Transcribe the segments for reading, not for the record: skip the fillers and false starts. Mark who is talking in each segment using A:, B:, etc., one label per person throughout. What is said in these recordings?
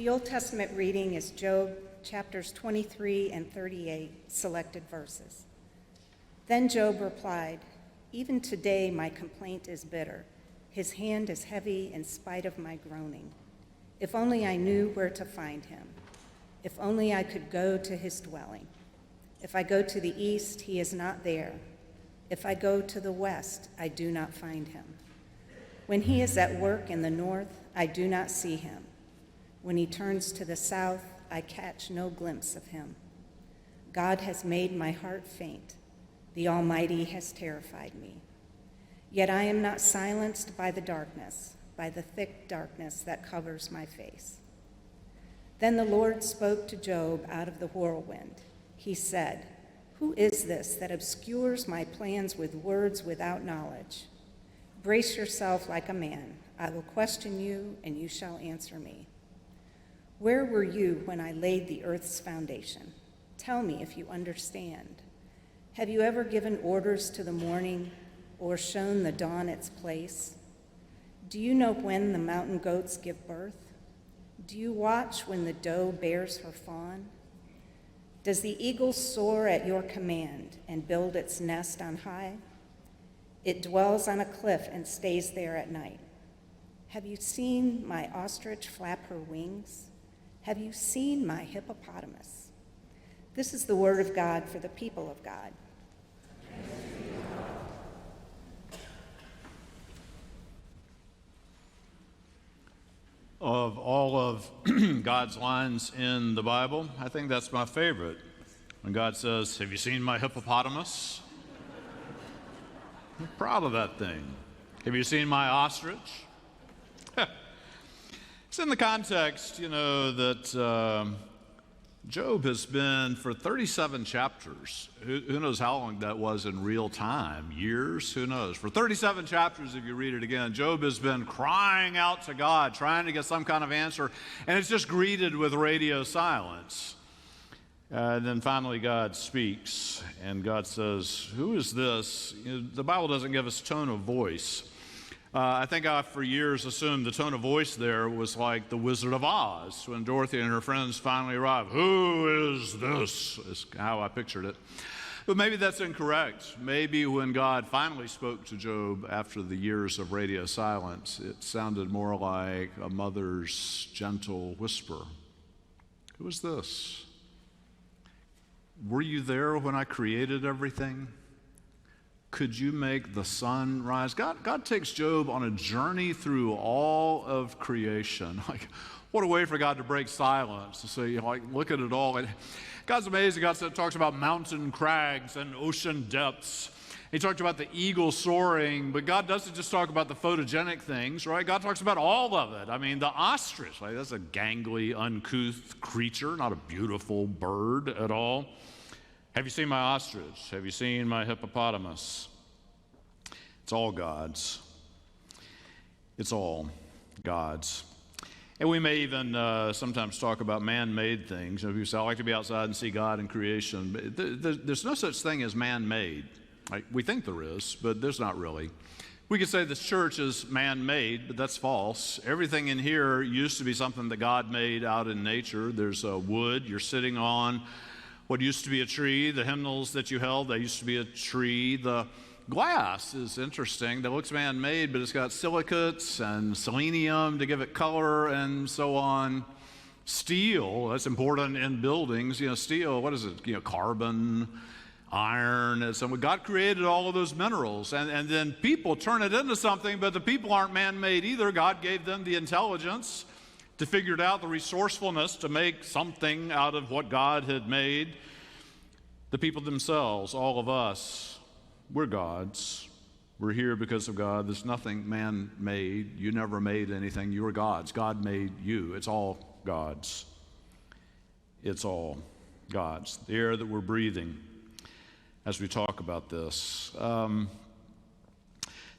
A: The Old Testament reading is Job chapters 23 and 38, selected verses. Then Job replied, "Even today my complaint is bitter. His hand is heavy in spite of my groaning. If only I knew where to find him. If only I could go to his dwelling. If I go to the east, he is not there. If I go to the west, I do not find him. When he is at work in the north, I do not see him. When he turns to the south, I catch no glimpse of him. God has made my heart faint. The Almighty has terrified me. Yet I am not silenced by the darkness, by the thick darkness that covers my face." Then the Lord spoke to Job out of the whirlwind. He said, "Who is this that obscures my plans with words without knowledge? Brace yourself like a man. I will question you, and you shall answer me. Where were you when I laid the earth's foundation? Tell me if you understand. Have you ever given orders to the morning or shown the dawn its place? Do you know when the mountain goats give birth? Do you watch when the doe bears her fawn? Does the eagle soar at your command and build its nest on high? It dwells on a cliff and stays there at night. Have you seen my ostrich flap her wings? Have you seen my hippopotamus?" This is the word of God for the people of God.
B: Of all of God's lines in the Bible, I think that's my favorite. When God says, "Have you seen my hippopotamus?" I'm proud of that thing. "Have you seen my ostrich?" It's in the context, that Job has been for 37 chapters. Who knows how long that was in real time? Years? Who knows? For 37 chapters, if you read it again, Job has been crying out to God, trying to get some kind of answer, and it's just greeted with radio silence. And then finally God speaks, and God says, "Who is this?" The Bible doesn't give us tone of voice. I think I, for years, assumed the tone of voice there was like the Wizard of Oz when Dorothy and her friends finally arrive. "Who is this?" is how I pictured it. But maybe that's incorrect. Maybe when God finally spoke to Job after the years of radio silence, it sounded more like a mother's gentle whisper. "Who is this? Were you there when I created everything? Could you make the sun rise?" God takes Job on a journey through all of creation. Like, what a way for God to break silence, to say, look at it all. And God's amazing. God talks about mountain crags and ocean depths. He talked about the eagle soaring, but God doesn't just talk about the photogenic things, right? God talks about all of it. I mean, the ostrich, that's a gangly, uncouth creature, not a beautiful bird at all. "Have you seen my ostrich? Have you seen my hippopotamus?" It's all God's. It's all God's. And we may even sometimes talk about man-made things. People say, "I like to be outside and see God in creation." But there's no such thing as man-made. We think there is, but there's not really. We could say this church is man-made, but that's false. Everything in here used to be something that God made out in nature. There's wood you're sitting on. What used to be a tree, the hymnals that you held, that used to be a tree. The glass is interesting. That looks man-made, but it's got silicates and selenium to give it color and so on. Steel, that's important in buildings. Steel, what is it? Carbon, iron. And so God created all of those minerals, and then people turn it into something, but the people aren't man-made either. God gave them the intelligence to figure it out, the resourcefulness to make something out of what God had made. The people themselves, all of us, we're God's. We're here because of God. There's nothing man-made. You never made anything. You were God's. God made you. It's all God's. It's all God's. The air that we're breathing as we talk about this.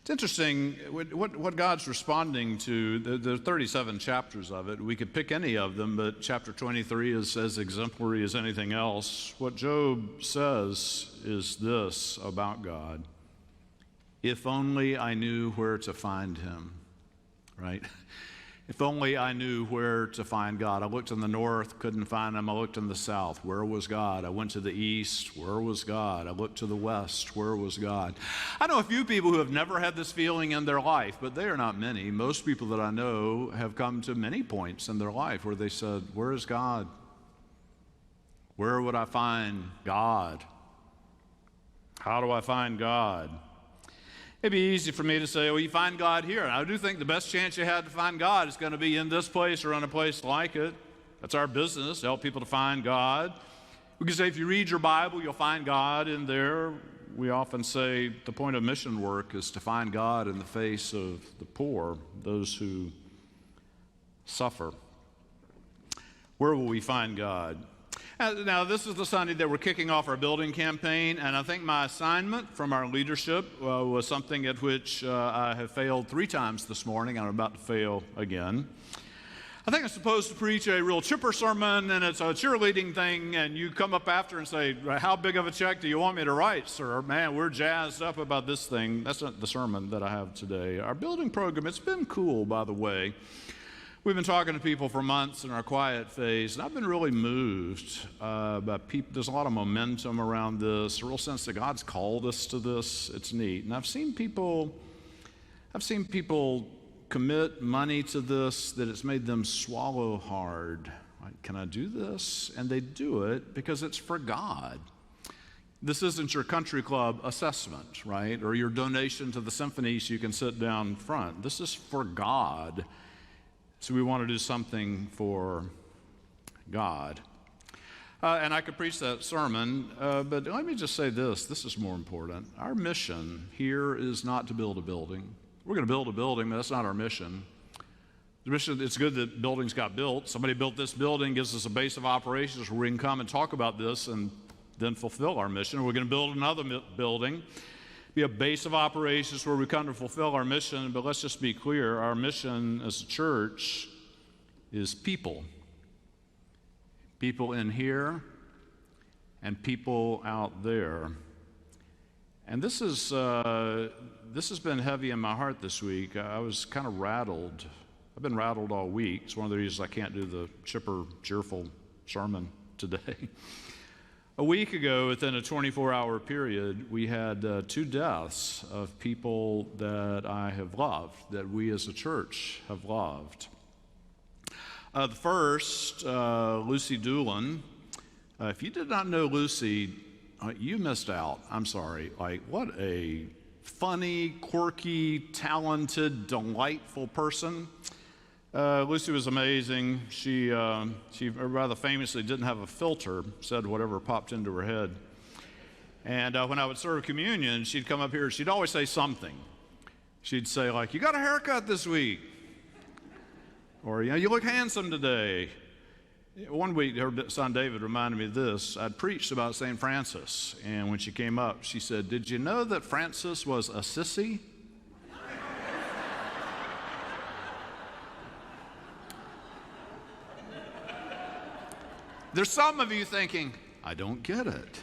B: It's interesting what God's responding to. There are 37 chapters of it. We could pick any of them, but chapter 23 is as exemplary as anything else. What Job says is this about God: "If only I knew where to find him," right? If only I knew where to find God. I looked in the north, couldn't find him. I looked in the south. Where was God? I went to the east. Where was God? I looked to the west. Where was God? I know a few people who have never had this feeling in their life, but they are not many. Most people that I know have come to many points in their life where they said, where is God? Where would I find God? How do I find God? It'd be easy for me to say, well, you find God here. And I do think the best chance you had to find God is going to be in this place or in a place like it. That's our business, help people to find God. We can say if you read your Bible, you'll find God in there. We often say the point of mission work is to find God in the face of the poor, those who suffer. Where will we find God? Now, this is the Sunday that we're kicking off our building campaign, and I think my assignment from our leadership was something at which I have failed 3 times this morning. I'm about to fail again. I think I'm supposed to preach a real chipper sermon, and it's a cheerleading thing, and you come up after and say, how big of a check do you want me to write, sir? Man, we're jazzed up about this thing. That's not the sermon that I have today. Our building program, it's been cool, by the way. We've been talking to people for months in our quiet phase, and I've been really moved by people. There's a lot of momentum around this, a real sense that God's called us to this. It's neat. And I've seen people commit money to this that it's made them swallow hard. Like, can I do this? And they do it because it's for God. This isn't your country club assessment, right? Or your donation to the symphony so you can sit down front. This is for God. So we want to do something for God. And I could preach that sermon, but let me just say this. This is more important. Our mission here is not to build a building. We're going to build a building, but that's not our mission. The mission, it's good that buildings got built. Somebody built this building, gives us a base of operations where we can come and talk about this and then fulfill our mission. We're going to build another building. Be a base of operations where we come to fulfill our mission, but let's just be clear, our mission as a church is people. People in here and people out there. And this has been heavy in my heart this week. I was kind of rattled. I've been rattled all week. It's one of the reasons I can't do the chipper, cheerful sermon today. A week ago, within a 24-hour period, we had 2 deaths of people that I have loved, that we as a church have loved. The first, Lucy Doolan. If you did not know Lucy, you missed out. I'm sorry. Like, what a funny, quirky, talented, delightful person. Lucy was amazing. She rather famously didn't have a filter, said whatever popped into her head. And when I would serve communion, she'd come up here, she'd always say something. She'd say, like, you got a haircut this week. Or, you look handsome today. One week, her son David reminded me of this. I'd preached about St. Francis, and when she came up, she said, did you know that Francis was a sissy? There's some of you thinking, I don't get it.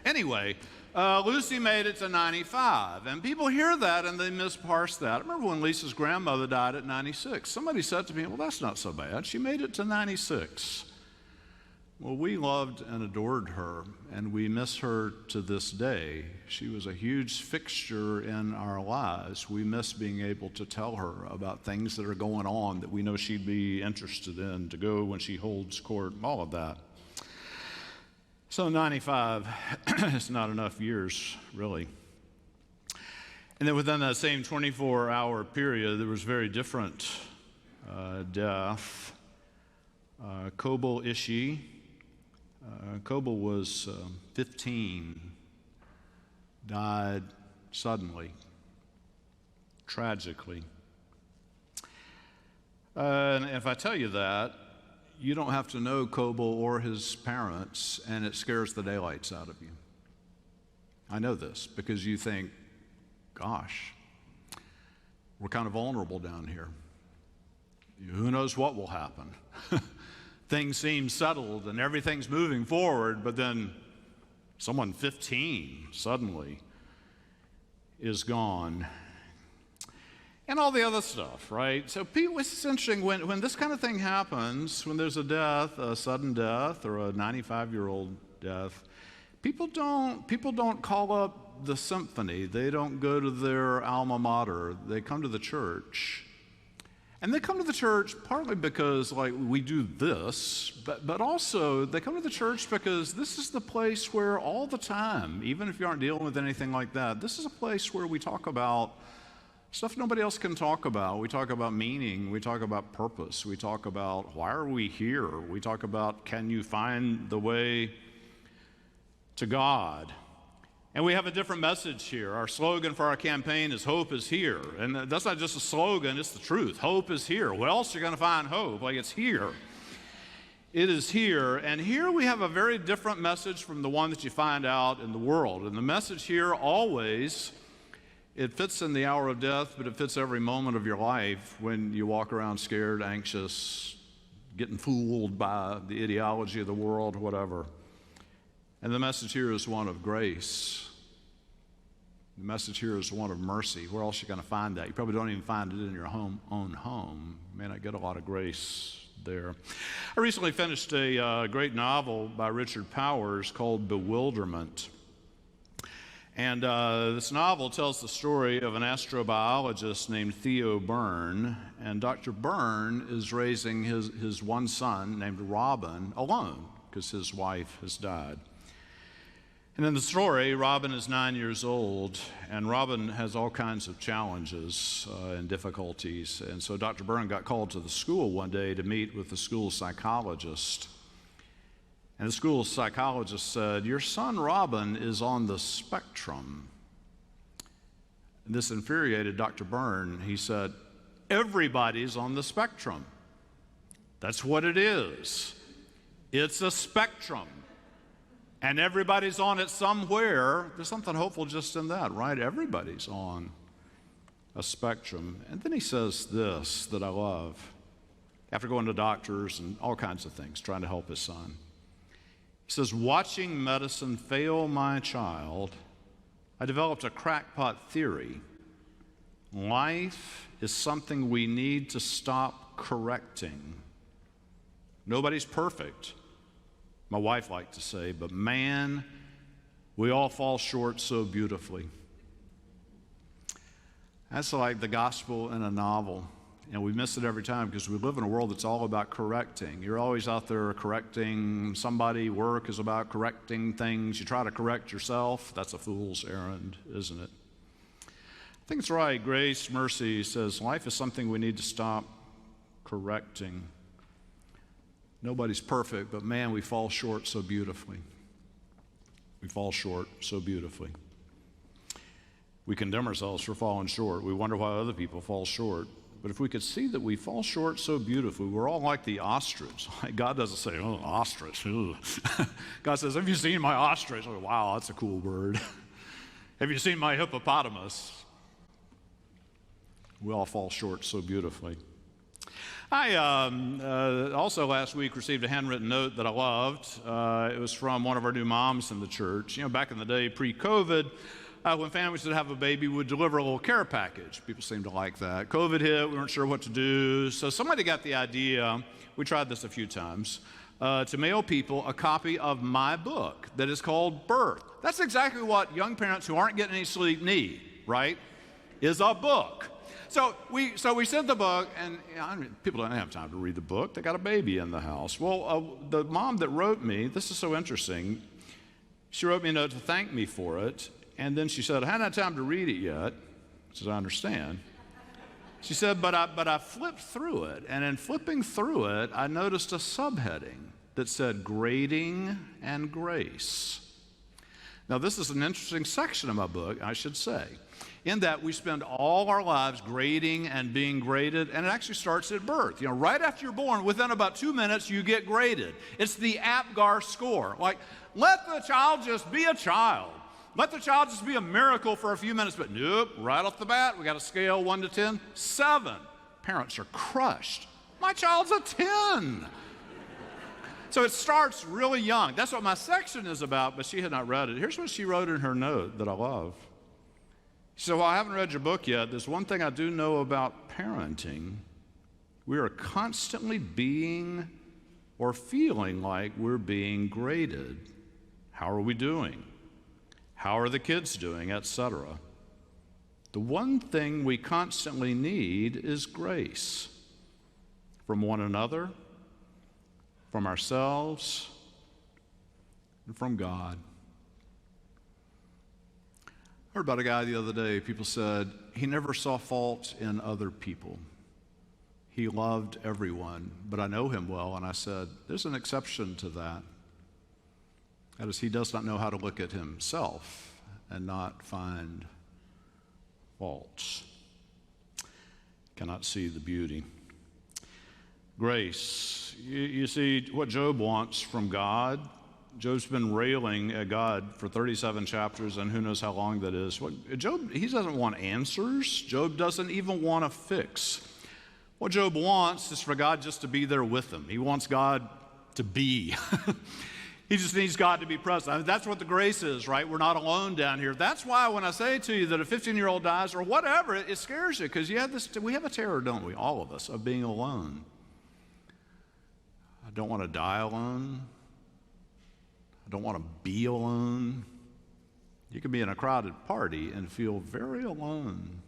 B: Anyway, Lucy made it to 95, and people hear that and they misparse that. I remember when Lisa's grandmother died at 96. Somebody said to me, well, that's not so bad. She made it to 96. Well, we loved and adored her, and we miss her to this day. She was a huge fixture in our lives. We miss being able to tell her about things that are going on that we know she'd be interested in, to go when she holds court, all of that. So 95 is not enough years, really. And then within that same 24-hour period, there was very different death. Kobo Ishii. Kobo was 15, died suddenly, tragically. And if I tell you that, you don't have to know Kobo or his parents, and it scares the daylights out of you. I know this because you think, gosh, we're kind of vulnerable down here. Who knows what will happen? Things seem settled and everything's moving forward, but then someone 15 suddenly is gone. and all the other stuff, right? So it's interesting when this kind of thing happens, when there's a death, a sudden death or a 95-year-old death, people don't call up the symphony. They don't go to their alma mater. They come to the church. And they come to the church partly because, like, we do this, but also they come to the church because this is the place where all the time, even if you aren't dealing with anything like that, this is a place where we talk about stuff nobody else can talk about. We talk about meaning. We talk about purpose. We talk about why are we here? We talk about can you find the way to God? And we have a different message here. Our slogan for our campaign is hope is here. And that's not just a slogan, it's the truth. Hope is here. Where else are you going to find hope? Like, it's here. It is here. And here we have a very different message from the one that you find out in the world. And the message here always, it fits in the hour of death, but it fits every moment of your life when you walk around scared, anxious, getting fooled by the ideology of the world, whatever. And the message here is one of grace. The message here is one of mercy. Where else are you going to find that? You probably don't even find it in your own home. You may not get a lot of grace there. I recently finished a great novel by Richard Powers called Bewilderment. And this novel tells the story of an astrobiologist named Theo Byrne. And Dr. Byrne is raising his one son named Robin alone because his wife has died. And in the story, Robin is 9 years old, and Robin has all kinds of challenges and difficulties. And so Dr. Byrne got called to the school one day to meet with the school psychologist. And the school psychologist said, "Your son Robin is on the spectrum." And this infuriated Dr. Byrne. He said, "Everybody's on the spectrum. That's what it is. It's a spectrum. And everybody's on it somewhere." There's something hopeful just in that, right? Everybody's on a spectrum. And then he says this that I love, after going to doctors and all kinds of things, trying to help his son. He says, "Watching medicine fail my child, I developed a crackpot theory. Life is something we need to stop correcting. Nobody's perfect," my wife liked to say, "but man, we all fall short so beautifully." That's like the gospel in a novel, and we miss it every time because we live in a world that's all about correcting. You're always out there correcting somebody. Work is about correcting things. You try to correct yourself. That's a fool's errand, isn't it? I think it's right. Grace, mercy says life is something we need to stop correcting. Nobody's perfect, but man, we fall short so beautifully. We fall short so beautifully. We condemn ourselves for falling short. We wonder why other people fall short. But if we could see that we fall short so beautifully, we're all like the ostrich. God doesn't say, "Oh, ostrich." God says, "Have you seen my ostrich?" Oh, wow, that's a cool word. "Have you seen my hippopotamus?" We all fall short so beautifully. I also last week received a handwritten note that I loved. It was from one of our new moms in the church. You know, back in the day, pre-COVID, when families would have a baby, we would deliver a little care package. People seemed to like that. COVID hit, we weren't sure what to do. So somebody got the idea, we tried this a few times, to mail people a copy of my book that is called Birth. That's exactly what young parents who aren't getting any sleep need, right? Is a book. So we sent the book, and people don't have time to read the book. They got a baby in the house. Well, the mom that wrote me, this is so interesting, she wrote me a note to thank me for it, and then she said, "I hadn't had time to read it yet," which is I understand. She said, but I flipped through it, and in flipping through it, I noticed a subheading that said grading and grace. Now, this is an interesting section of my book, I should say, in that we spend all our lives grading and being graded, and it actually starts at birth. You know, right after you're born, within about 2 minutes, you get graded. It's the APGAR score. Like, let the child just be a child. Let the child just be a miracle for a few minutes, but nope, right off the bat, we got a scale 1 to 10, 7. Parents are crushed. My child's a 10. So it starts really young. That's what my section is about, but she had not read it. Here's what she wrote in her note that I love. So while I haven't read your book yet, there's one thing I do know about parenting. We are constantly being or feeling like we're being graded. How are we doing? How are the kids doing, etc. The one thing we constantly need is grace from one another, from ourselves, and from God. I heard about a guy the other day. People said he never saw fault in other people. He loved everyone, but I know him well, and I said, there's an exception to that. That is, he does not know how to look at himself and not find faults. Cannot see the beauty. Grace. You see, what Job wants from God, Job's been railing at God for 37 chapters, and who knows how long that is. Job, he doesn't want answers. Job doesn't even want a fix. What Job wants is for God just to be there with him. He wants God to be. He just needs God to be present. I mean, that's what the grace is, right? We're not alone down here. That's why when I say to you that a 15-year-old dies or whatever, it scares you, because we have a terror, don't we, all of us, of being alone. I don't want to die alone. I don't want to be alone. You can be in a crowded party and feel very alone.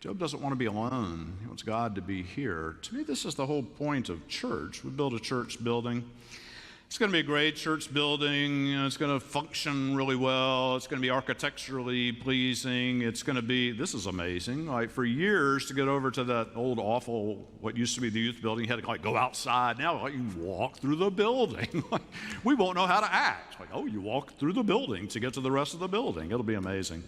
B: Job doesn't want to be alone. He wants God to be here. To me, this is the whole point of church. We build a church building. It's going to be a great church building. It's going to function really well. It's going to be architecturally pleasing. It's going to be, this is amazing. Like for years to get over to that old awful, what used to be the youth building, you had to like go outside. Now you can walk through the building. We won't know how to act. Like, oh, you walk through the building to get to the rest of the building. It'll be amazing.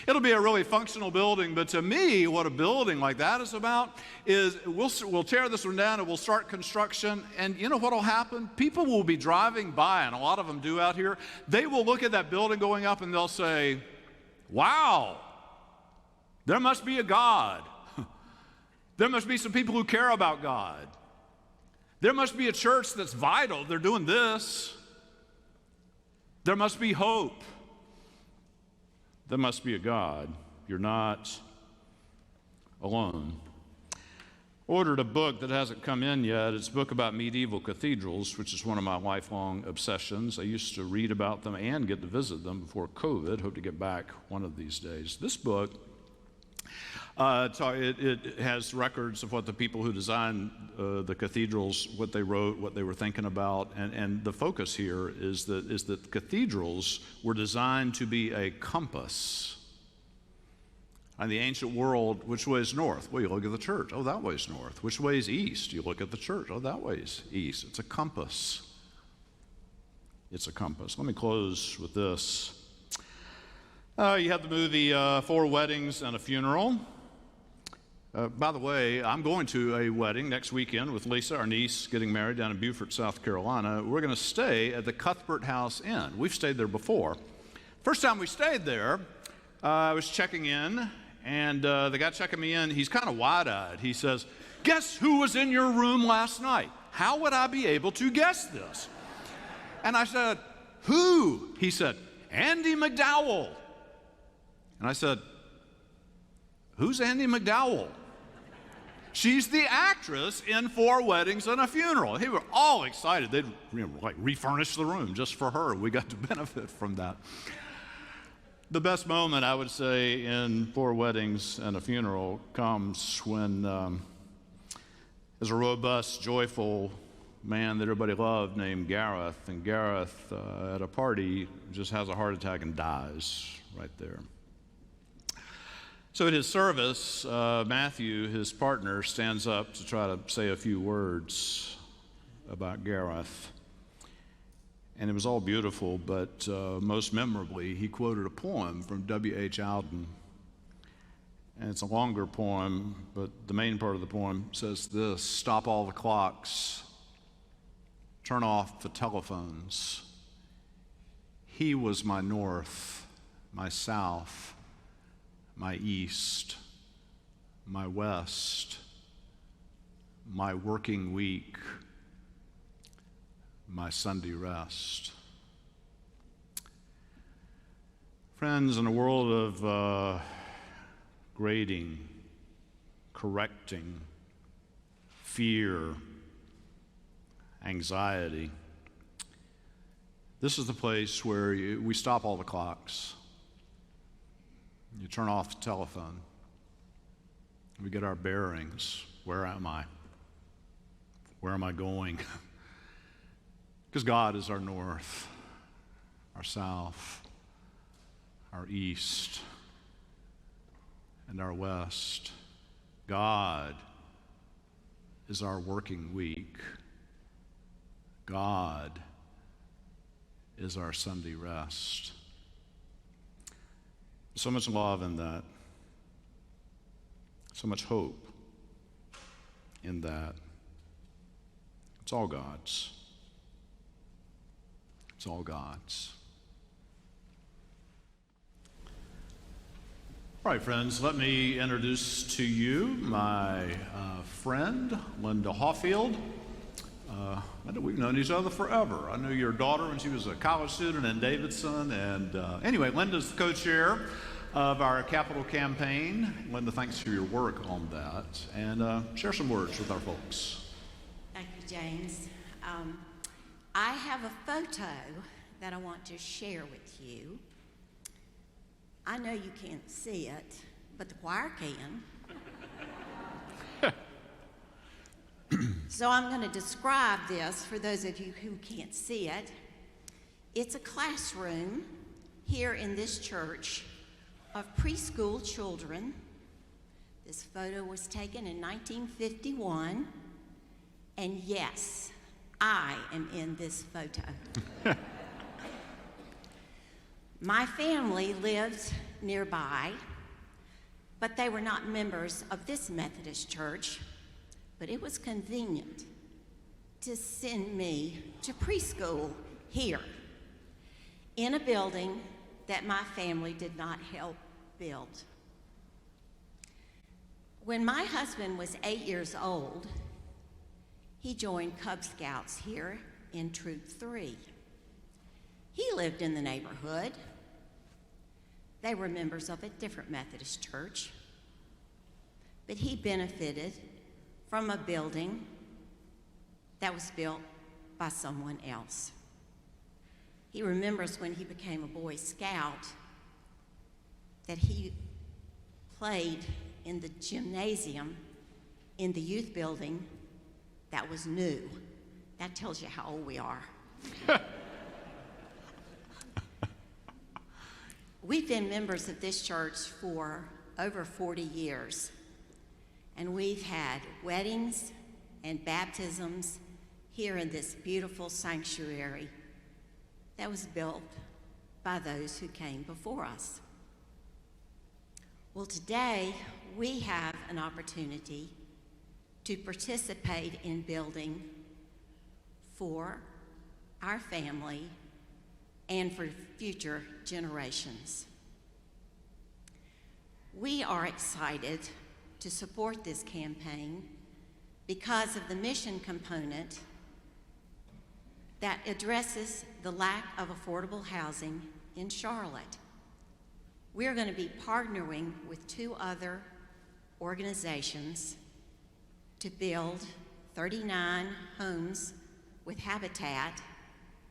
B: It'll be a really functional building, but to me, what a building like that is about is we'll tear this one down and we'll start construction, and you know what will happen? People will be driving by, and a lot of them do out here. They will look at that building going up and they'll say, wow, there must be a God. There must be some people who care about God. There must be a church that's vital. They're doing this. There must be hope. There must be a God. You're not alone. Ordered a book that hasn't come in yet. It's a book about medieval cathedrals, which is one of my lifelong obsessions. I used to read about them and get to visit them before COVID. Hope to get back one of these days. This book, it has records of what the people who designed the cathedrals, what they wrote, what they were thinking about, and the focus here is that cathedrals were designed to be a compass. In the ancient world, which way is north? Well, you look at the church. Oh, that way's north. Which way is east? You look at the church. Oh, that way's east. It's a compass. It's a compass. Let me close with this. You have the movie 4 Weddings and a Funeral. By the way, I'm going to a wedding next weekend with Lisa, our niece, getting married down in Beaufort, South Carolina. We're going to stay at the Cuthbert House Inn. We've stayed there before. First time we stayed there, I was checking in, and the guy checking me in, he's kind of wide-eyed. He says, guess who was in your room last night? How would I be able to guess this? And I said, who? He said, Andy McDowell. And I said, who's Andy McDowell? She's the actress in 4 Weddings and a Funeral. They were all excited. They'd refurnish the room just for her. We got to benefit from that. The best moment, I would say, in 4 Weddings and a Funeral comes when there's a robust, joyful man that everybody loved named Gareth. And Gareth, at a party, just has a heart attack and dies right there. So at his service, Matthew, his partner, stands up to try to say a few words about Gareth. And it was all beautiful, but most memorably, he quoted a poem from W.H. Auden. And it's a longer poem, but the main part of the poem says this: stop all the clocks, turn off the telephones. He was my north, my south, my east, my west, my working week, my Sunday rest. Friends, in a world of grading, correcting, fear, anxiety, this is the place where we stop all the clocks. You turn off the telephone. We get our bearings. Where am I? Where am I going? Because God is our north, our south, our east, and our west. God is our working week. God is our Sunday rest. So much love in that. So much hope in that. It's all God's. It's all God's. All right, friends, let me introduce to you my friend, Linda Hauffield. We've known each other forever. I knew your daughter when she was a college student in Davidson. And anyway, Linda's the co-chair of our capital campaign. Linda, thanks for your work on that. And share some words with our folks.
C: Thank you, James. I have a photo that I want to share with you. I know you can't see it, but the choir can. So I'm going to describe this for those of you who can't see it. It's a classroom here in this church of preschool children. This photo was taken in 1951, and yes, I am in this photo. My family lived nearby, but they were not members of this Methodist church. But it was convenient to send me to preschool here in a building that my family did not help build. When my husband was 8 years old, he joined Cub Scouts here in Troop 3. He lived in the neighborhood. They were members of a different Methodist church, but he benefited from a building that was built by someone else. He remembers when he became a Boy Scout that he played in the gymnasium in the youth building that was new. That tells you how old we are. We've been members of this church for over 40 years. And we've had weddings and baptisms here in this beautiful sanctuary that was built by those who came before us. Well, today we have an opportunity to participate in building for our family and for future generations. We are excited to support this campaign because of the mission component that addresses the lack of affordable housing in Charlotte. We're going to be partnering with 2 other organizations to build 39 homes with Habitat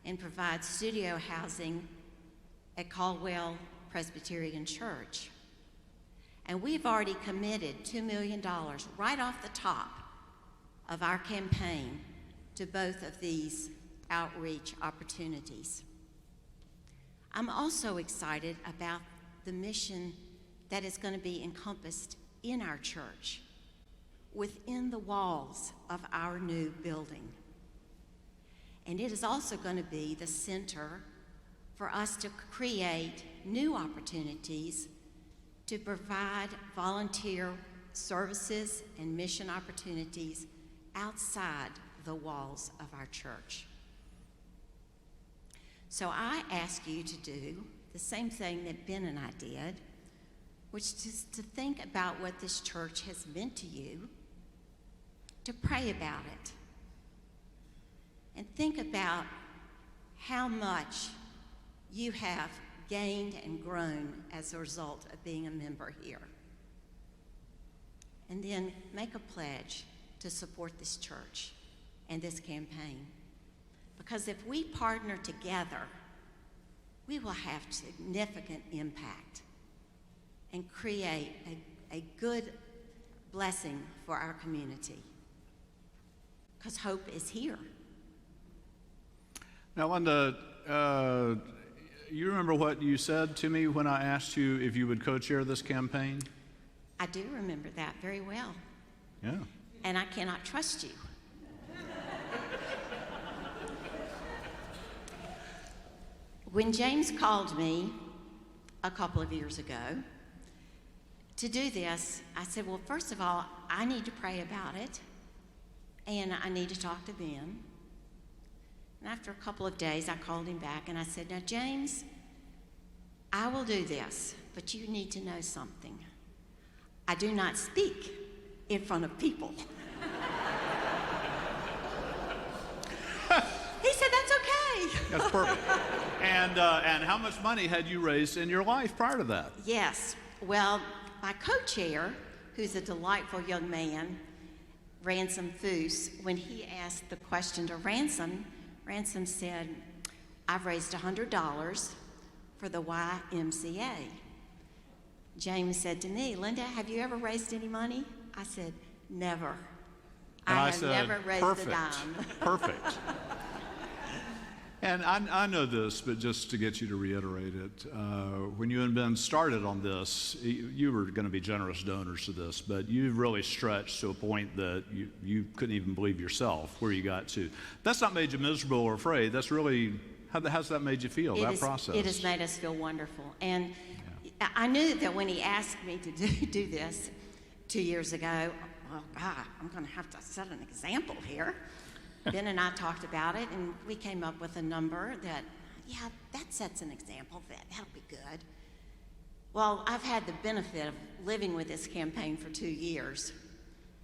C: and provide studio housing at Caldwell Presbyterian Church. And we've already committed $2 million right off the top of our campaign to both of these outreach opportunities. I'm also excited about the mission that is going to be encompassed in our church, within the walls of our new building. And it is also going to be the center for us to create new opportunities to provide volunteer services and mission opportunities outside the walls of our church. So I ask you to do the same thing that Ben and I did, which is to think about what this church has meant to you, to pray about it, and think about how much you have gained and grown as a result of being a member here. And then make a pledge to support this church and this campaign. Because if we partner together, we will have significant impact and create a good blessing for our community. Because hope is here.
B: Now, Linda, you remember what you said to me when I asked you if you would co-chair this campaign?
C: I do remember that very well.
B: Yeah.
C: And I cannot trust you. When James called me a couple of years ago to do this, I said, well, first of all, I need to pray about it, and I need to talk to them. And after a couple of days, I called him back, and I said, now, James, I will do this, but you need to know something. I do not speak in front of people. He said, that's okay.
B: That's perfect. And how much money had you raised in your life prior to that?
C: Yes. Well, my co-chair, who's a delightful young man, Ransom Foose, when he asked the question to Ransom said, I've raised $100 for the YMCA. James said to me, Linda, have you ever raised any money? I said, never.
B: And
C: I
B: I
C: have
B: said,
C: never raised
B: perfect,
C: a dime.
B: Perfect. And I know this, but just to get you to reiterate it, when you and Ben started on this, you were going to be generous donors to this, but you've really stretched to a point that you couldn't even believe yourself where you got to. That's not made you miserable or afraid. That's really, how's that made you feel, that process?
C: It has made us feel wonderful. And yeah. I knew that when he asked me to do this 2 years ago, well, God, I'm going to have to set an example here. Ben and I talked about it, and we came up with a number that, yeah, that sets an example. That'll be good. Well, I've had the benefit of living with this campaign for 2 years,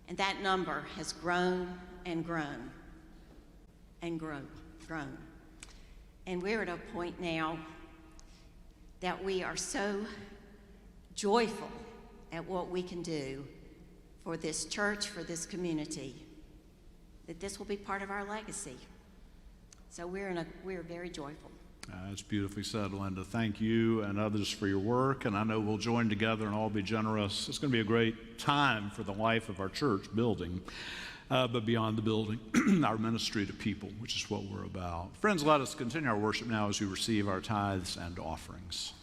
C: and that number has grown and grown and grown. And we're at a point now that we are so joyful at what we can do for this church, for this community, that this will be part of our legacy. So we're very joyful.
B: That's beautifully said, Linda. Thank you and others for your work, and I know we'll join together and all be generous. It's going to be a great time for the life of our church building, but beyond the building, our ministry to people, which is what we're about. Friends, let us continue our worship now as we receive our tithes and offerings.